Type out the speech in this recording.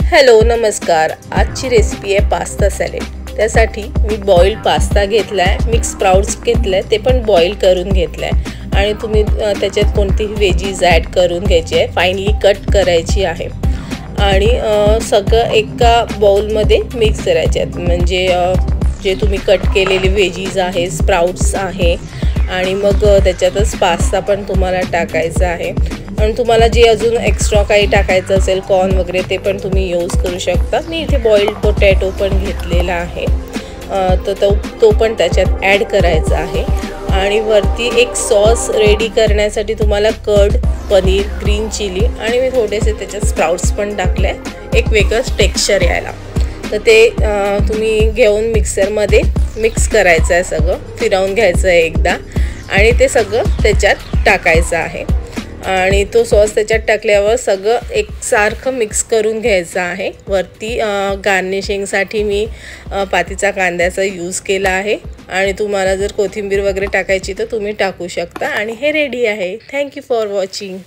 Hello नमस्कार। आजची recipe आहे पास्ता सॅलेड। त्यासाठी मी बॉइल्ड पास्ता घेतलाय, मिक्स स्प्राउट्स घेतले, ते पण बॉईल करून घेतलाय आणि तुम्ही त्याच्यात कोणतीही वेजीज ॲड करून घ्यायची आहे, फाइनली कट करायची आहे आणि सगळं एका बाउलमध्ये मिक्स करायचे आहेत। म्हणजे जे तुम्ही कट केलेले वेजीज आहे, स्प्राउट्स आहे आणि मग त्याच्यातच पास्ता पण तुम्हाला टाकायचा आहे आणि तुम्हाला जे अजून एक्स्ट्रा काही टाकायचं असेल कॉर्न वगैरे ते पण तुम्ही यूज करू शकता। मी इथे बॉइल्ड पोटॅटो पण घेतलेला आहे, तर तो पण त्याच्यात ॲड करायचा आहे आणि वरती एक सॉस रेडी करण्यासाठी तुम्हाला कर्ड, पनीर, ग्रीन चिली आणि मी थोडेसे त्याच्यात स्प्राउट्स पण टाकले, एक वेगळंच टेक्स्चर यायला। तर ते तुम्ही घेऊन मिक्सरमध्ये मिक्स करायचं आहे, सगळं फिरवून घ्यायचं आहे एकदा आणि ते सगळं त्याच्यात टाकायचं आहे आणि तो सॉस त्याच्यात टाकल्यावर सगळं एकसारखं मिक्स करून घ्यायचं आहे। वरती गार्निशिंगसाठी मी पातीचा कांद्याचा यूज केला आहे आणि तुम्हाला जर कोथिंबीर वगैरे टाकायची तर तुम्ही टाकू शकता आणि हे रेडी आहे। Thank you for watching.